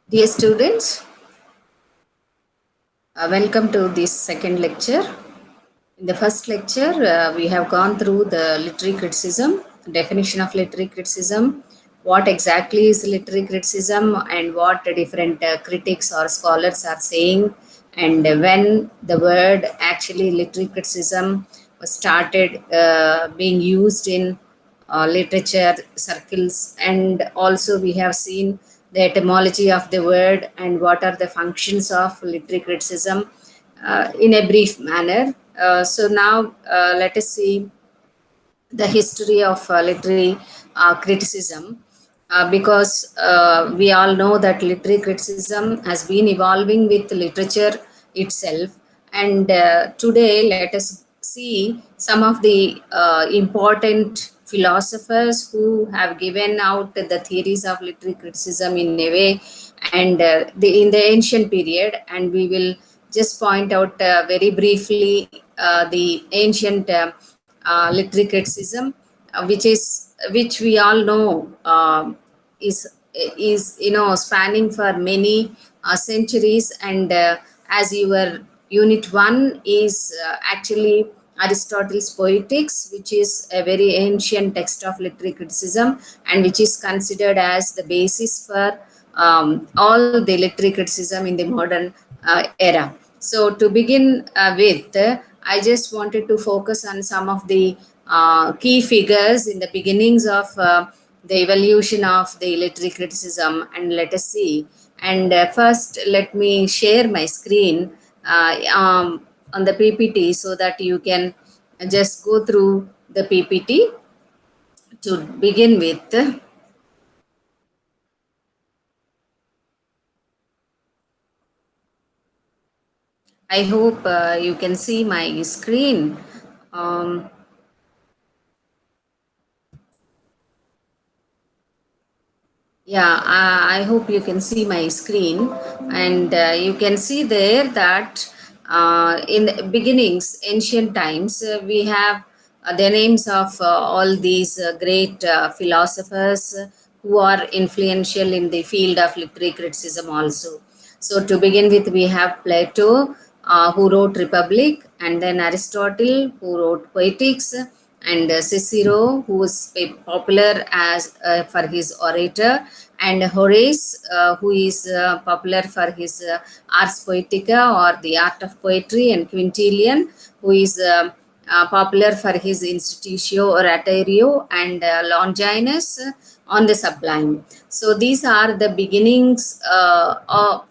Dear students, welcome to this second lecture. In the first lecture, we have gone through the literary criticism, definition of literary criticism, what exactly is literary criticism, and what the different critics or scholars are saying, and when the word actually literary criticism was started being used in literature circles, and also we have seen the etymology of the word and what are the functions of literary criticism in a brief manner. So now let us see the history of literary criticism, because we all know that literary criticism has been evolving with literature itself. And today, let us see some of the important philosophers who have given out the theories of literary criticism in a way, and in the ancient period. And we will just point out very briefly the ancient literary criticism, which we all know is spanning for many centuries. And as your unit one is actually Aristotle's Poetics, which is a very ancient text of literary criticism and which is considered as the basis for all the literary criticism in the modern era. So, to begin with, I just wanted to focus on some of the key figures in the beginnings of the evolution of the literary criticism, and let us see. And first, let me share my screen on the PPT so that you can just go through the PPT to begin with. I hope you can see my screen. Um, Yeah, I hope you can see my screen, and you can see there that in the beginnings, ancient times, we have the names of all these great philosophers who are influential in the field of literary criticism also. So, to begin with, we have Plato, who wrote Republic, and then Aristotle, who wrote Poetics, and Cicero, who was popular as for his orator, and Horace, who is popular for his Ars Poetica or the art of poetry, and Quintilian, who is popular for his Institutio Oratorio, and Longinus on the Sublime. So these are the beginnings of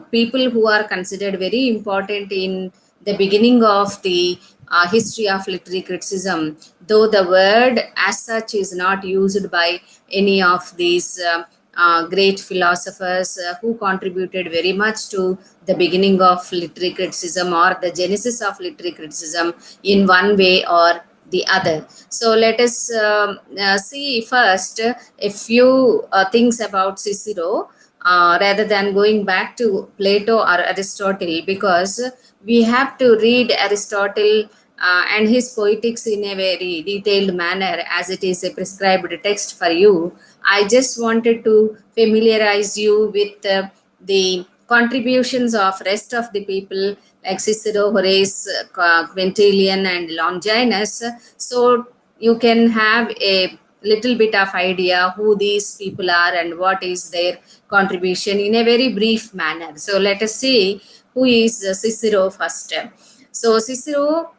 people who are considered very important in the beginning of the history of literary criticism, though the word as such is not used by any of these great philosophers who contributed very much to the beginning of literary criticism or the genesis of literary criticism in one way or the other. So let us see first a few things about Cicero, rather than going back to Plato or Aristotle, because we have to read Aristotle and his poetics in a very detailed manner as it is a prescribed text for you. I just wanted to familiarize you with the contributions of rest of the people like Cicero, Horace, Quintilian, and Longinus, so you can have a little bit of idea who these people are and what is their contribution in a very brief manner. So let us see who is Cicero first. So Cicero,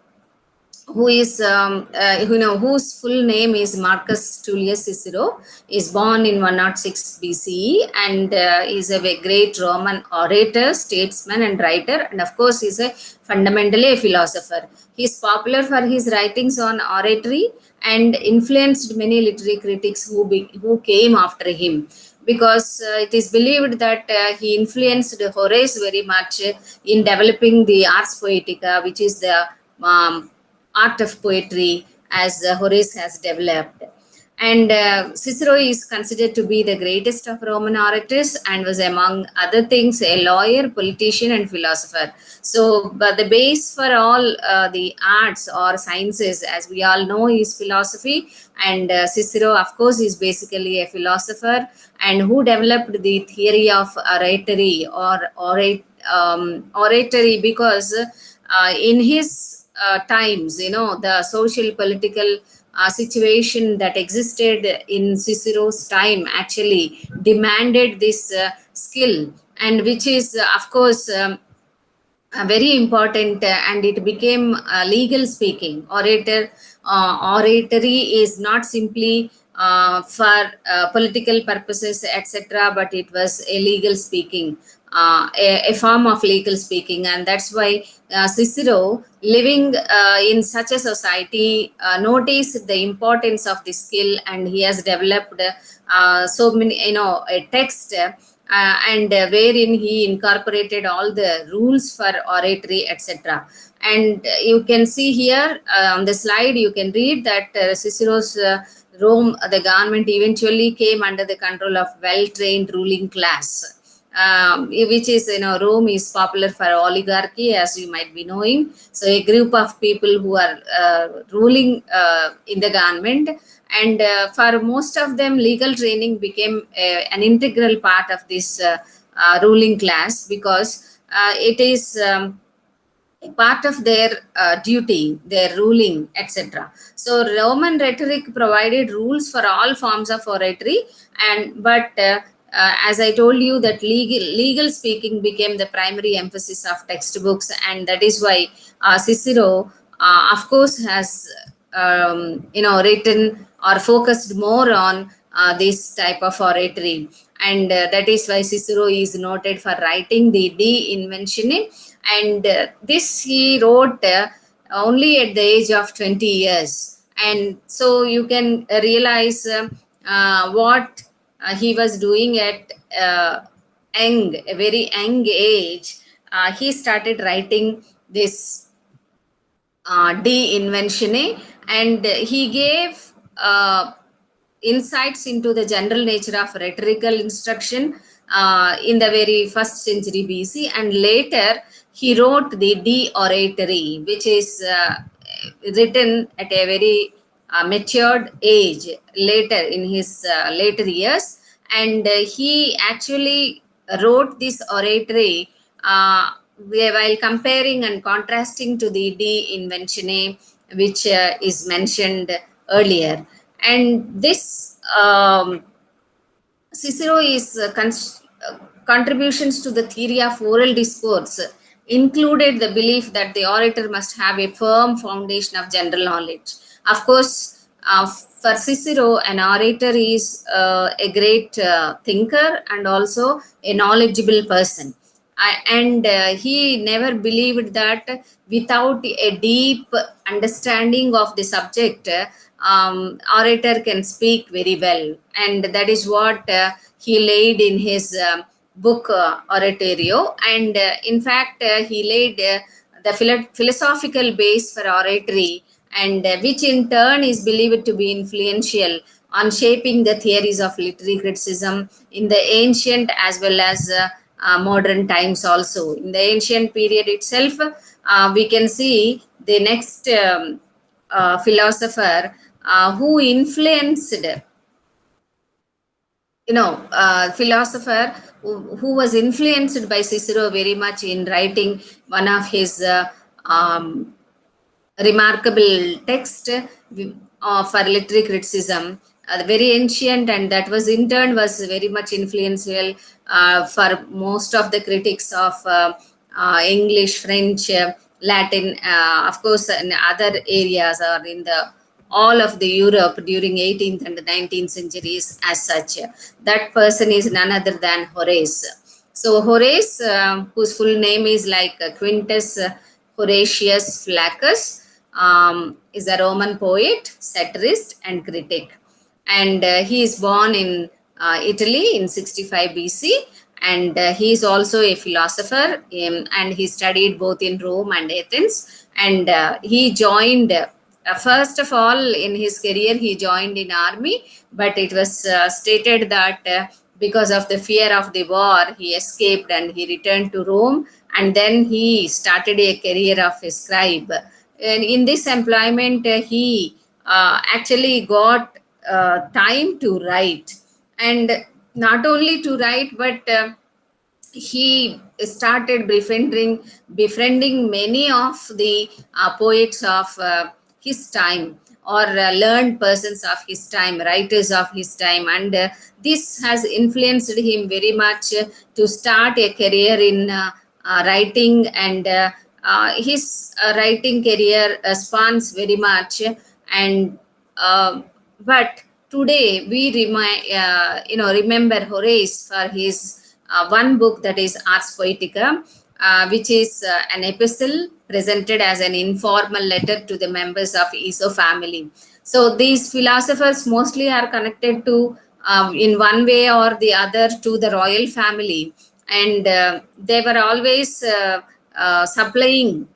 who is whose full name is Marcus Tullius Cicero, is born in 106 BCE, and is a great Roman orator, statesman, and writer, and of course is a fundamentally a philosopher. He is popular for his writings on oratory and influenced many literary critics who came after him, because it is believed that he influenced Horace very much in developing the Ars Poetica, which is the art of poetry as Horace has developed. And Cicero is considered to be the greatest of Roman orators and was, among other things, a lawyer, politician, and philosopher. So, but the base for all the arts or sciences, as we all know, is philosophy. And Cicero, of course, is basically a philosopher and who developed the theory of oratory or oratory because in his times, the social political situation that existed in Cicero's time actually demanded this skill, and which is, of course, very important, and it became legal speaking. Oratory is not simply for political purposes, etc., but it was a legal speaking, a form of legal speaking. And that's why Cicero, living in such a society, noticed the importance of this skill, and he has developed so many, a text, and wherein he incorporated all the rules for oratory, etc. And you can see here on the slide, you can read that Cicero's Rome, the government eventually came under the control of well-trained ruling class. Which is, Rome is popular for oligarchy, as you might be knowing. So a group of people who are ruling in the government, and for most of them, legal training became an integral part of this ruling class, because it is a part of their duty, their ruling, etc. So Roman rhetoric provided rules for all forms of oratory, and but as I told you, that legal speaking became the primary emphasis of textbooks, and that is why Cicero, of course, has written or focused more on this type of oratory, and that is why Cicero is noted for writing the De Inventione, and this he wrote only at the age of 20 years. And so you can realize what he was doing at a very young age. He started writing this De Inventione, and he gave insights into the general nature of rhetorical instruction in the very first century BC, and later he wrote the De Oratory, which is written at a very matured age later in his later years. And he actually wrote this oratory while comparing and contrasting to the De Inventione, which is mentioned earlier. And this Cicero is contributions to the theory of oral discourse included the belief that the orator must have a firm foundation of general knowledge. Of course, for Cicero, an orator is a great thinker and also a knowledgeable person. And he never believed that without a deep understanding of the subject, orator can speak very well. And that is what he laid in his book Oratorio. And in fact, he laid the philosophical base for oratory, and which in turn is believed to be influential on shaping the theories of literary criticism in the ancient as well as modern times. Also, in the ancient period itself, we can see the next philosopher who influenced, philosopher who was influenced by Cicero very much in writing one of his remarkable text for literary criticism, very ancient, and that was in turn was very much influential for most of the critics of English, French, Latin, of course, in other areas, or in the all of the Europe during 18th and 19th centuries as such. That person is none other than Horace. So Horace, whose full name is like Quintus Horatius Flaccus, is a Roman poet, satirist, and critic. And he is born in Italy in 65 BC. And he is also a philosopher, and he studied both in Rome and Athens. And he joined first of all, in his career, he joined in army, but it was stated that because of the fear of the war, he escaped and he returned to Rome, and then he started a career of a scribe. And in this employment, he actually got time to write, and not only to write, but he started befriending many of the poets of his time, or learned persons of his time, writers of his time, and this has influenced him very much to start a career in writing, and his writing career spans very much. And but today we remember Horace for his one book, that is Ars Poetica, which is an epistle presented as an informal letter to the members of Eso family. So these philosophers mostly are connected to, in one way or the other, to the royal family, and they were always supplying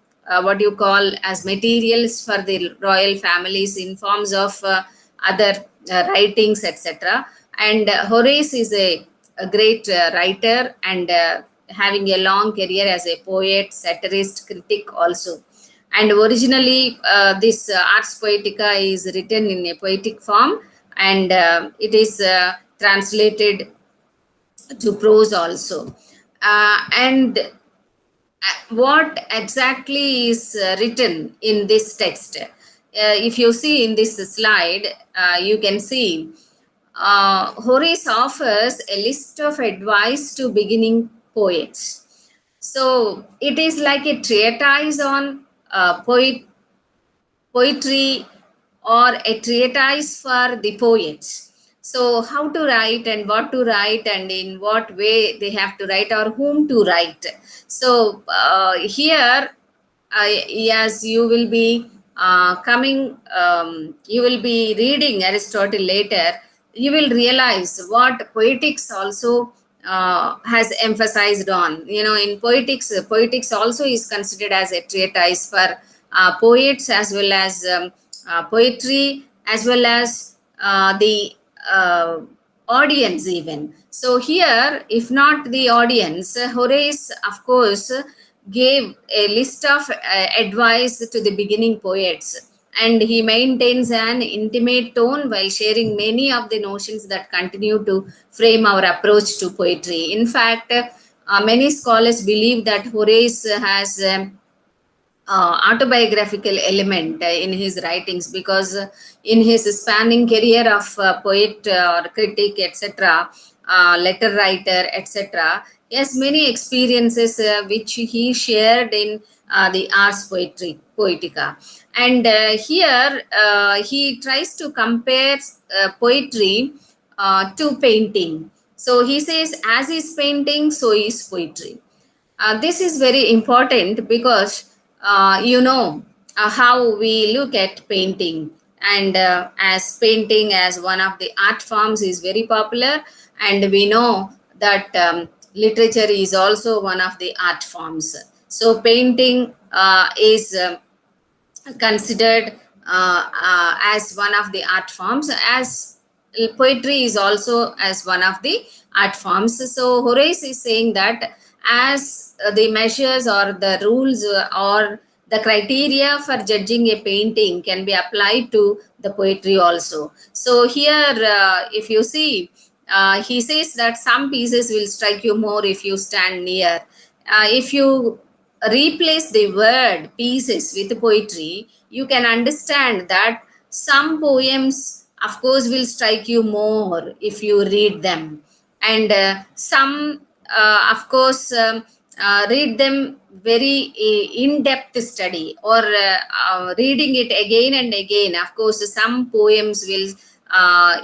what you call as materials for the royal families in forms of other writings, etc. And Horace is a great writer, and having a long career as a poet, satirist, critic also. And originally, this Ars Poetica is written in a poetic form, and it is translated to prose also. And what exactly is written in this text? If you see in this slide, you can see Horace offers a list of advice to beginning poets. So it is like a treatise on poetry, or a treatise for the poets. So, how to write and what to write, and in what way they have to write, or whom to write. So, here, as you will be you will be reading Aristotle later, you will realize what poetics also has emphasized on. In poetics also is considered as a treatise for poets, as well as poetry, as well as the uh, audience even. So here, if not the audience, Horace, of course, gave a list of advice to the beginning poets, and he maintains an intimate tone while sharing many of the notions that continue to frame our approach to poetry. In fact, many scholars believe that Horace has autobiographical element in his writings, because in his spanning career of poet or critic, etc., letter writer, etc., he has many experiences which he shared in the Ars Poetica. And here he tries to compare poetry to painting. So he says, as is painting, so is poetry. This is very important, because how we look at painting, and as painting as one of the art forms is very popular, and we know that literature is also one of the art forms. So painting is considered as one of the art forms, as poetry is also as one of the art forms. So Horace is saying that, as the measures or the rules or the criteria for judging a painting can be applied to the poetry also. So here, if you see, he says that some pieces will strike you more if you stand near. If you replace the word pieces with poetry, you can understand that some poems, of course, will strike you more if you read them, and some, of course, read them very in-depth study, or reading it again and again. Of course, some poems will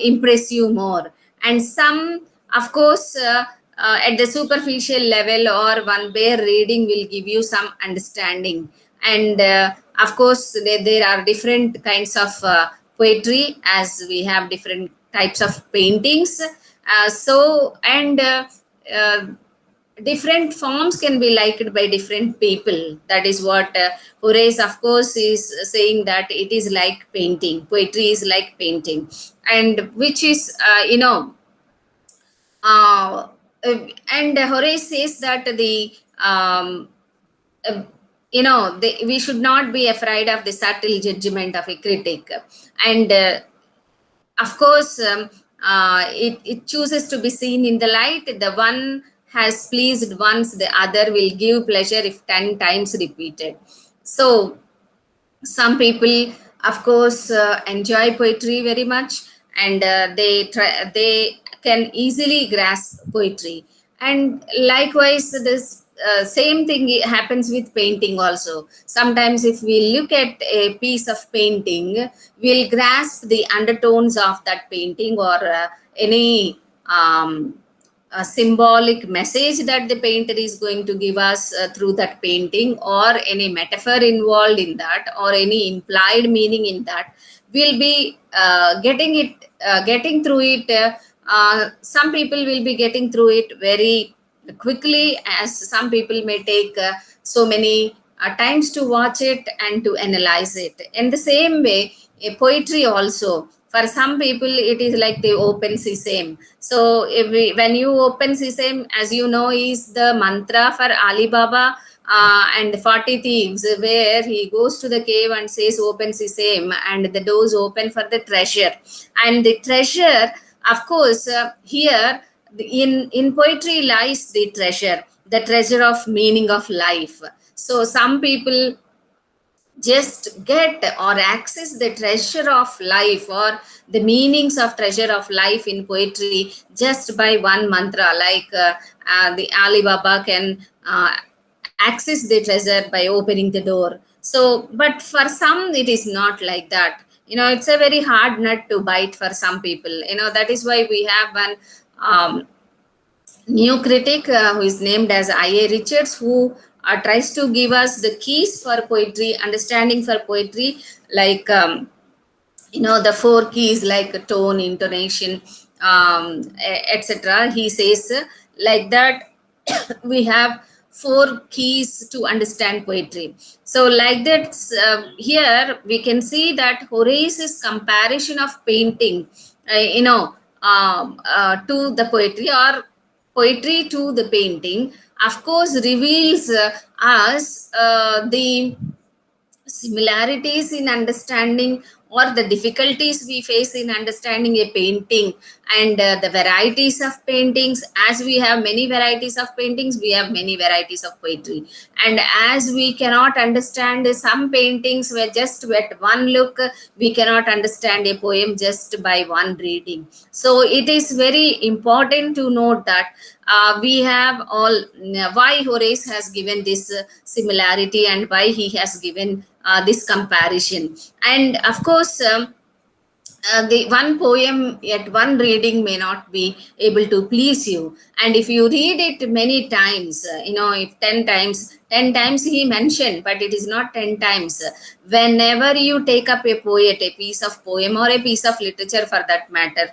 impress you more, and some, of course, at the superficial level, or one bare reading will give you some understanding. And of course, there are different kinds of poetry, as we have different types of paintings. So and uh, different forms can be liked by different people. That is what Horace, of course, is saying, that it is like painting. Poetry is like painting, and which is, uh, and Horace says that uh, we should not be afraid of the subtle judgment of a critic, and of course, it chooses to be seen in the light. The one has pleased once, the other will give pleasure if 10 times repeated. So some people, of course, enjoy poetry very much, and they can easily grasp poetry. And likewise, this same thing happens with painting also. Sometimes if we look at a piece of painting, we'll grasp the undertones of that painting, or any a symbolic message that the painter is going to give us through that painting, or any metaphor involved in that, or any implied meaning in that. We'll be getting through it. Some people will be getting through it very quickly, as some people may take so many times to watch it and to analyze it. In the same way, a poetry also, for some people, it is like the open sesame. So when you open sesame, as you know, is the mantra for Ali Baba and 40 thieves, where he goes to the cave and says open sesame, and the doors open for the treasure. And the treasure, of course, here in poetry lies the treasure of meaning of life. So some people just get or access the treasure of life, or the meanings of treasure of life in poetry, just by one mantra, like the Ali Baba can access the treasure by opening the door. So but for some, it is not like that. It's a very hard nut to bite for some people. That is why we have one new critic who is named as I.A. Richards, who tries to give us the keys for poetry, understanding for poetry, like, the four keys, like tone, intonation, etc. He says, like that, we have four keys to understand poetry. So, like that, here we can see that Horace's comparison of painting, to the poetry, or poetry to the painting, of course, reveals us the similarities in understanding, or the difficulties we face in understanding a painting, and the varieties of paintings. As we have many varieties of paintings, we have many varieties of poetry. And as we cannot understand some paintings where just with one look, we cannot understand a poem just by one reading. So it is very important to note that we have all, why Horace has given this similarity, and why he has given this comparison. And of course, the one poem at one reading may not be able to please you, and if you read it many times, if 10 times, 10 times he mentioned, but it is not 10 times. Whenever you take up a poet, a piece of poem, or a piece of literature for that matter,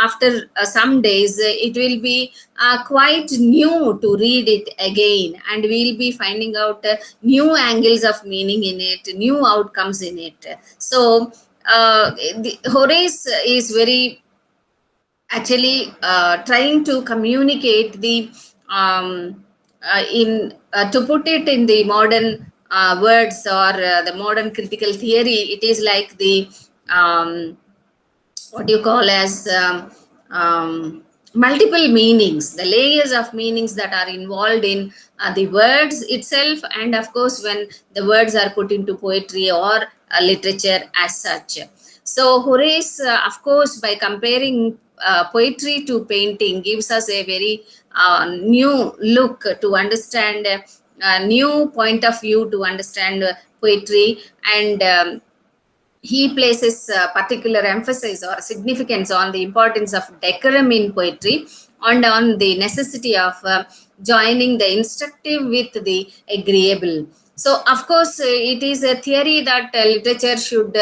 after some days, it will be quite new to read it again, and we'll be finding out new angles of meaning in it, new outcomes in it. So Horace is very actually trying to communicate the in to put it in the modern words, or the modern critical theory. It is like the what you call as multiple meanings, the layers of meanings that are involved in the words itself, and of course when the words are put into poetry or literature as such. So Horace, of course, by comparing poetry to painting, gives us a very new look to understand, a new point of view to understand poetry. And he places particular emphasis or significance on the importance of decorum in poetry, and on the necessity of joining the instructive with the agreeable. So, of course, it is a theory that literature should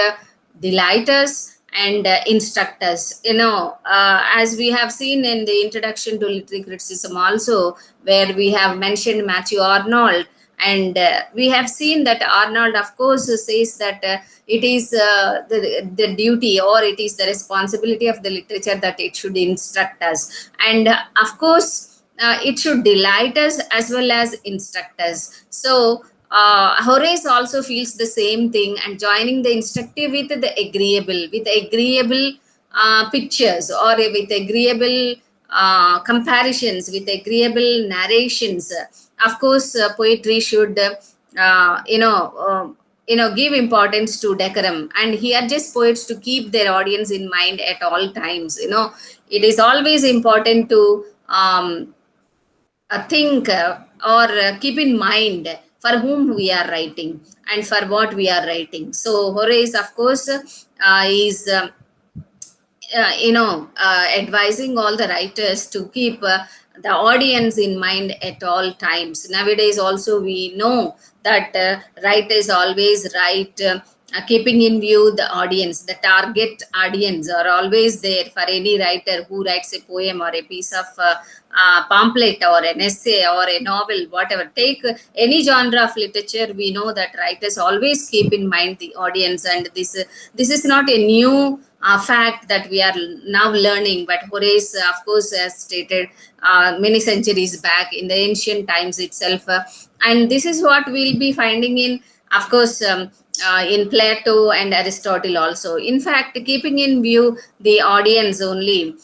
delight us, and instructors. As we have seen in the introduction to literary criticism also, where we have mentioned Matthew Arnold, and we have seen that Arnold, of course, says that it is the duty, or it is the responsibility of the literature that it should instruct us. And of course, it should delight us as well as instruct us. So Horace also feels the same thing, and joining the instructive with agreeable pictures, or with agreeable comparisons, with agreeable narrations. Of course, poetry should, give importance to decorum, and he urges poets to keep their audience in mind at all times. It is always important to think, or keep in mind for whom we are writing and for what we are writing. So Horace, of course, is advising all the writers to keep the audience in mind at all times. Nowadays also we know that writers always write keeping in view the audience. The target audience are always there for any writer who writes a poem or a piece of pamphlet or an essay or a novel, whatever. Take any genre of literature, we know that writers always keep in mind the audience, and this is not a new fact that we are now learning, but Horace, of course, has stated many centuries back in the ancient times itself. And this is what we'll be finding in, of course, in Plato and Aristotle also. In fact, keeping in view the audience only,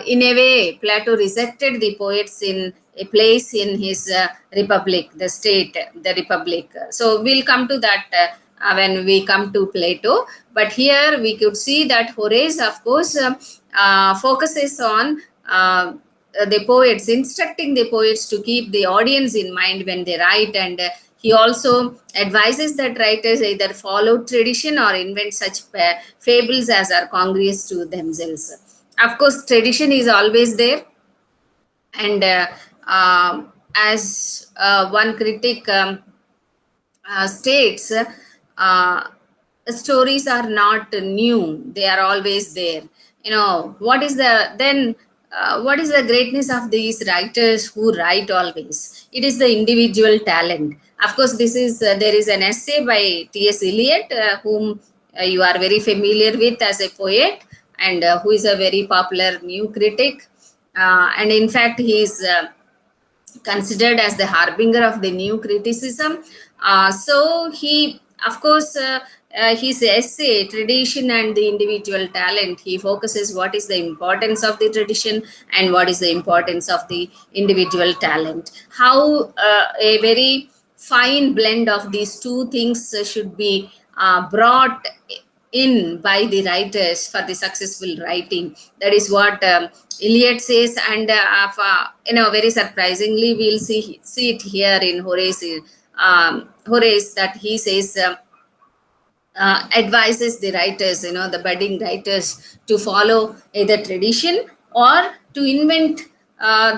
in a way, Plato rejected the poets in a place in his republic, the state, the republic. So we'll come to that when we come to Plato. But here we could see that Horace, of course, focuses on the poets, instructing the poets to keep the audience in mind when they write, and he also advises that writers either follow tradition or invent such fables as are congruous to themselves. Of course, tradition is always there, and as one critic states, stories are not new, they are always there. What is the greatness of these writers who write always? It is the individual talent. Of course, there is an essay by T.S. Eliot, whom you are very familiar with as a poet, and who is a very popular new critic. And in fact, he is considered as the harbinger of the new criticism. So he, of course, his essay, Tradition and the Individual Talent, he focuses what is the importance of the tradition and what is the importance of the individual talent. How a very fine blend of these two things should be brought in by the writers for the successful writing. That is what Eliot says, and very surprisingly, we'll see it here in Horace. Horace, that he says, advises the writers, the budding writers, to follow either tradition or to invent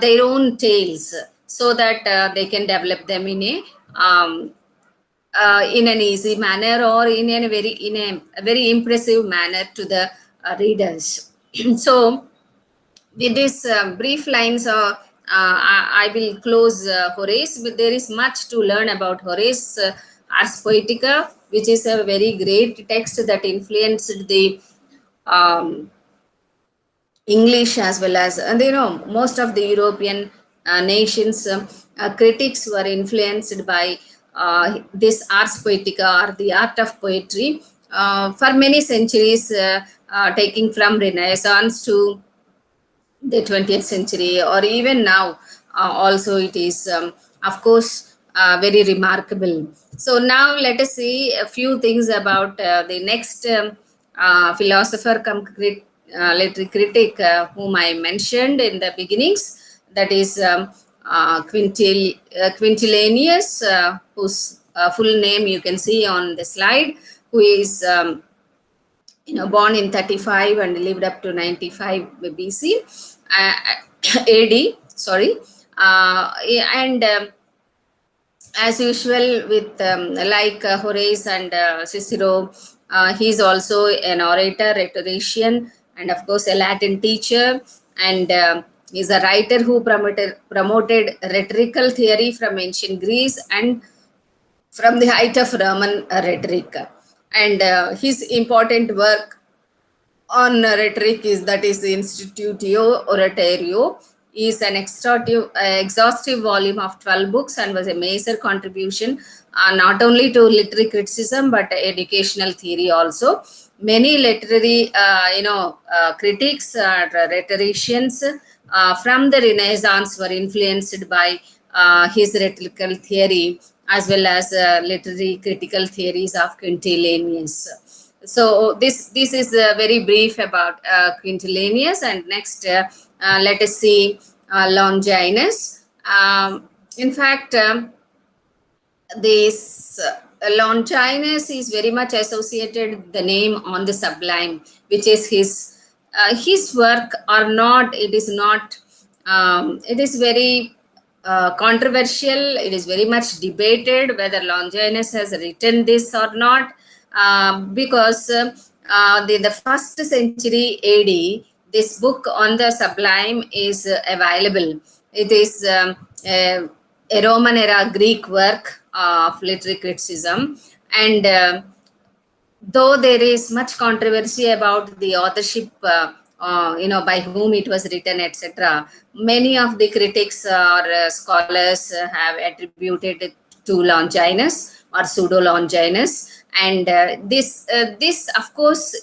their own tales, so that they can develop them in an easy manner, or in a very impressive manner to the readers. So with these brief lines, I will close Horace. But there is much to learn about Horace, Ars Poetica, which is a very great text that influenced the um, English as well as, and most of the European nations, critics were influenced by this Ars Poetica, or the art of poetry, for many centuries, taking from Renaissance to the 20th century, or even now. Also, it is, of course, very remarkable. So now let us see a few things about the next philosopher come literary critic, whom I mentioned in the beginnings. That is Quintilianus, whose full name you can see on the slide, who is born in 35 and lived up to 95 BC, AD. Sorry, and as usual with like Horace and Cicero, He's also an orator, rhetorician, and of course a Latin teacher. And he's a writer who promoted rhetorical theory from ancient Greece and from the height of Roman rhetoric. And his important work on rhetoric is, that is, Institutio Oratorio, is an exhaustive volume of 12 books and was a major contribution not only to literary criticism but educational theory also. Many literary critics or rhetoricians from the Renaissance were influenced by his rhetorical theory, as well as literary critical theories of Quintilianus. So this is very brief about Quintilianus, and next let us see Longinus. In fact, this Longinus is very much associated the name on the Sublime, which is his work or not. It is not. It is very controversial. It is very much debated whether Longinus has written this or not, because the first century AD, this book on the Sublime is available. It is a Roman era Greek work of literary criticism, and though there is much controversy about the authorship, by whom it was written, etc., many of the critics or scholars have attributed it to Longinus or pseudo Longinus. And this of course,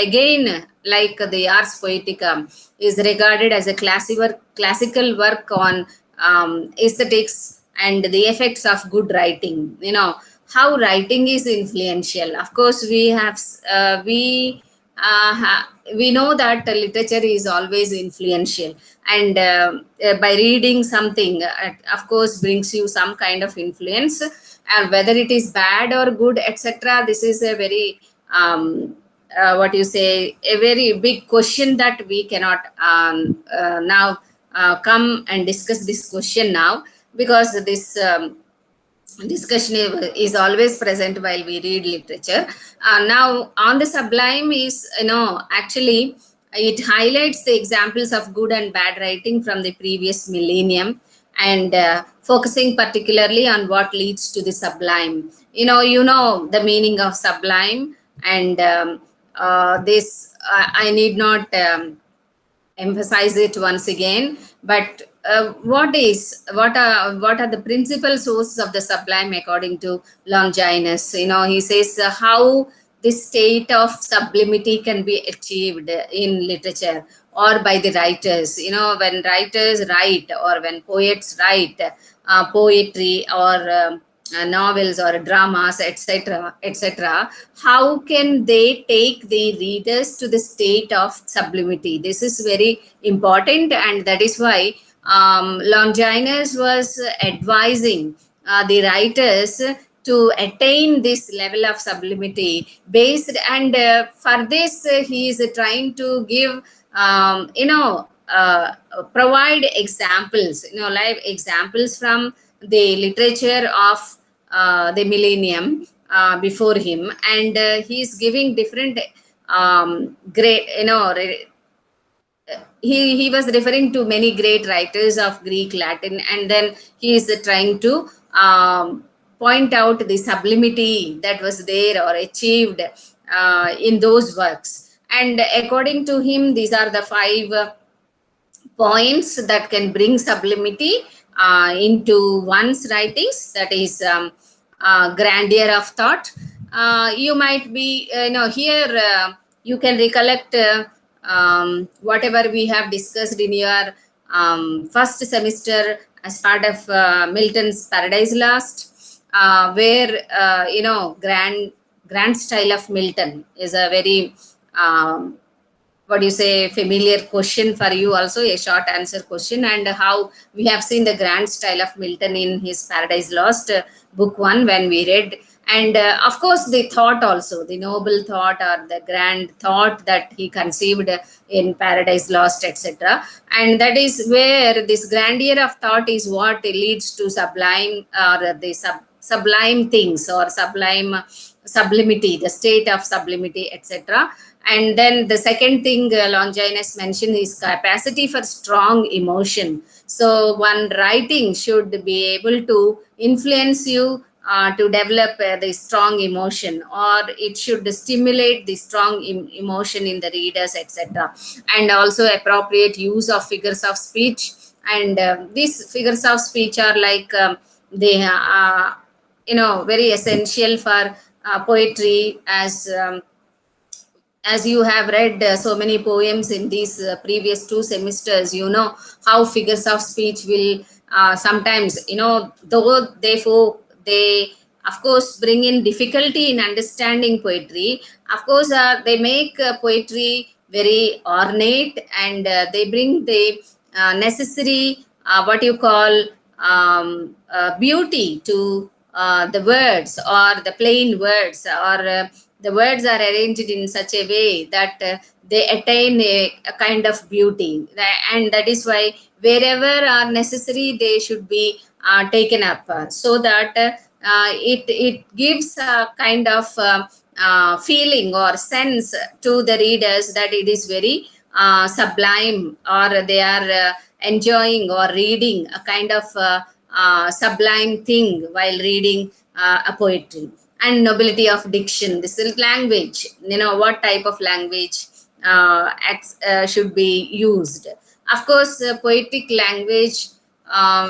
again, like the Ars Poetica, is regarded as a classical work on aesthetics and the effects of good writing. How writing is influential. Of course, we know that literature is always influential, and by reading something, of course, brings you some kind of influence, and whether it is bad or good, etc. This is a very what you say, a very big question that we cannot now come and discuss this question now, because this discussion is always present while we read literature. Now, on the Sublime is, actually, it highlights the examples of good and bad writing from the previous millennium, and focusing particularly on what leads to the Sublime. You know the meaning of Sublime, and this I need not emphasize it once again. But what are the principal sources of the Sublime according to Longinus? He says how this state of sublimity can be achieved in literature or by the writers. When writers write, or when poets write poetry, or novels or dramas, etc., how can they take the readers to the state of sublimity? This is very important, and that is why Longinus was advising the writers to attain this level of sublimity based, and for this he is trying to give provide examples, live examples from the literature of the millennium before him, and he is giving different great, he was referring to many great writers of Greek, Latin, and then he is trying to point out the sublimity that was there or achieved in those works. And according to him, these are the 5 points that can bring sublimity into one's writings. That is grandeur of thought. You might be, here you can recollect whatever we have discussed in your first semester as part of Milton's Paradise Lost, where grand style of Milton is a very what do you say, familiar question for you also, a short answer question, and how we have seen the grand style of Milton in his Paradise Lost, book 1, when we read. And of course, the thought also, the noble thought or the grand thought that he conceived in Paradise Lost, etc. And that is where this grandeur of thought is what leads to sublime, or the sublime things, or sublime sublimity, the state of sublimity, etc. And then the second thing Longinus mentioned is capacity for strong emotion. So one writing should be able to influence you to develop the strong emotion, or it should stimulate the strong emotion in the readers, etc. And also appropriate use of figures of speech. And these figures of speech are like they very essential for poetry, as you have read so many poems in these previous 2 semesters, you know how figures of speech will sometimes, though they of course bring in difficulty in understanding poetry. Of course, they make poetry very ornate, and they bring the necessary, what you call, beauty to the words, or the plain words, or the words are arranged in such a way that they attain a kind of beauty. And that is why wherever are necessary, they should be taken up, so that it gives a kind of feeling or sense to the readers that it is very sublime, or they are enjoying or reading a kind of sublime thing while reading a poetry. And nobility of diction, this is language, what type of language should be used. Of course, poetic language,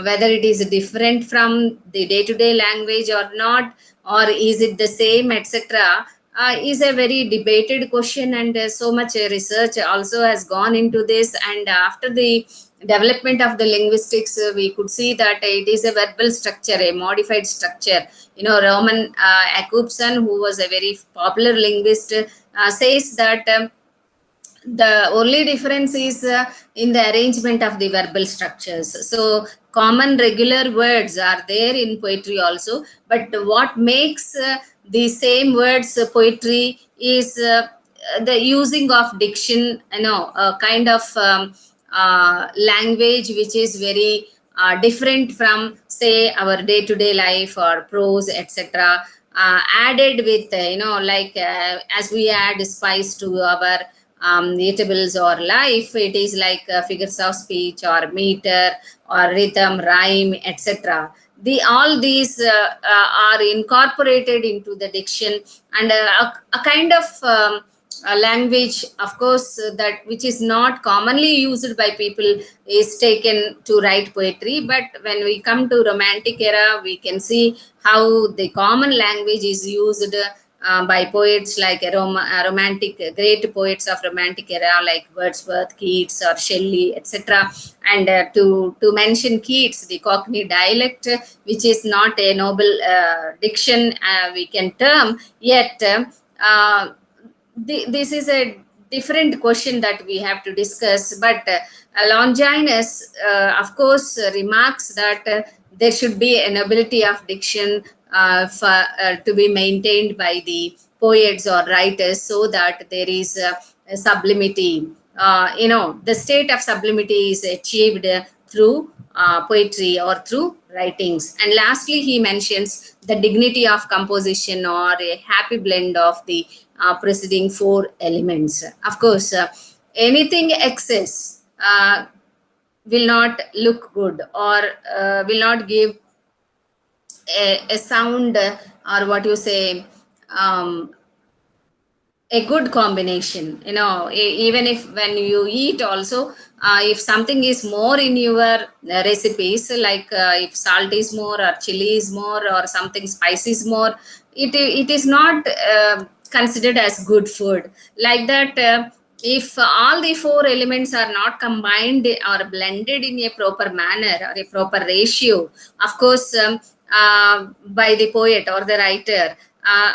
whether it is different from the day-to-day language or not, or is it the same, etc., is a very debated question. And so much research also has gone into this. And after the development of the linguistics, we could see that it is a verbal structure, a modified structure. Roman Jakobson, who was a very popular linguist, says that the only difference is in the arrangement of the verbal structures. So common regular words are there in poetry also, but what makes the same words poetry is the using of diction, a kind of language which is very different from, say, our day-to-day life or prose, etc. Added with, like as we add spice to our eatables or life, it is like figures of speech or meter or rhythm, rhyme, etc. All these are incorporated into the diction. And a kind of language, of course, that which is not commonly used by people, is taken to write poetry. But when we come to romantic era, we can see how the common language is used by poets like romantic, great poets of romantic era like Wordsworth, Keats, or Shelley, etc. And to mention Keats, the Cockney dialect, which is not a noble diction, we can term, yet this is a different question that we have to discuss. But Longinus, of course, remarks that there should be a nobility of diction to be maintained by the poets or writers, so that there is a sublimity. The state of sublimity is achieved through poetry or through writings. And lastly, he mentions the dignity of composition, or a happy blend of the preceding 4 elements. Of course, anything excess will not look good, or will not give a sound, or what you say, um, a good combination. Even if when you eat also, if something is more in your recipes, like if salt is more, or chili is more, or something spicy is more, it is not considered as good food. Like that, if all the 4 elements are not combined or blended in a proper manner or a proper ratio, of course, by the poet or the writer,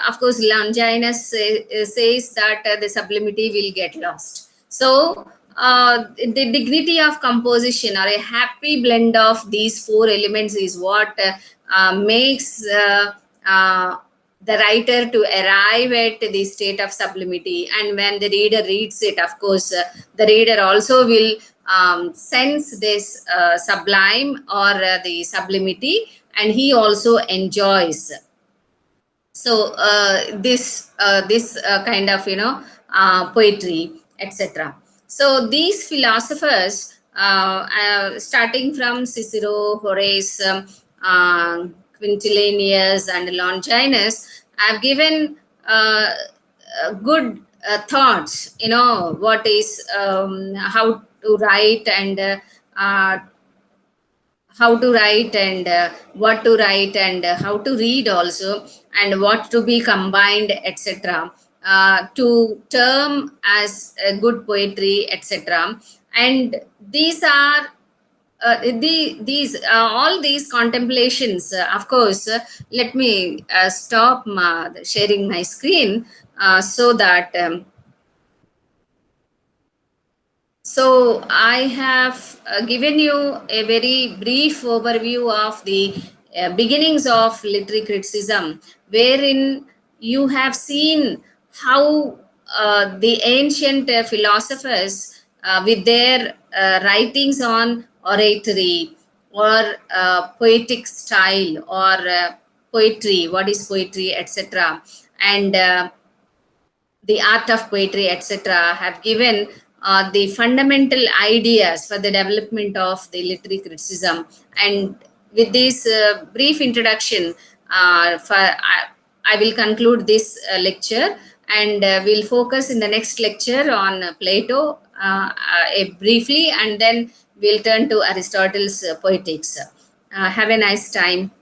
of course, Longinus says that the sublimity will get lost. So, the dignity of composition, or a happy blend of these 4 elements, is what makes the writer to arrive at the state of sublimity. And when the reader reads it, of course, the reader also will sense this sublime, or the sublimity, and he also enjoys. So this kind of poetry, etc. So these philosophers, starting from Cicero, Horace, Quintilianus, and Longinus, have given good thoughts, what is, how to write, and how to write, and what to write, and how to read also, and what to be combined, etc., to term as good poetry, etc. And these are these all these contemplations, of course. Let me stop sharing my screen, so that so I have given you a very brief overview of the beginnings of literary criticism, wherein you have seen how the ancient philosophers, with their writings on oratory, or poetic style, or poetry, what is poetry, etc., and the art of poetry, etc., have given the fundamental ideas for the development of the literary criticism. And with this brief introduction, I will conclude this lecture, and we'll focus in the next lecture on Plato briefly, and then we'll turn to Aristotle's Poetics. Have a nice time.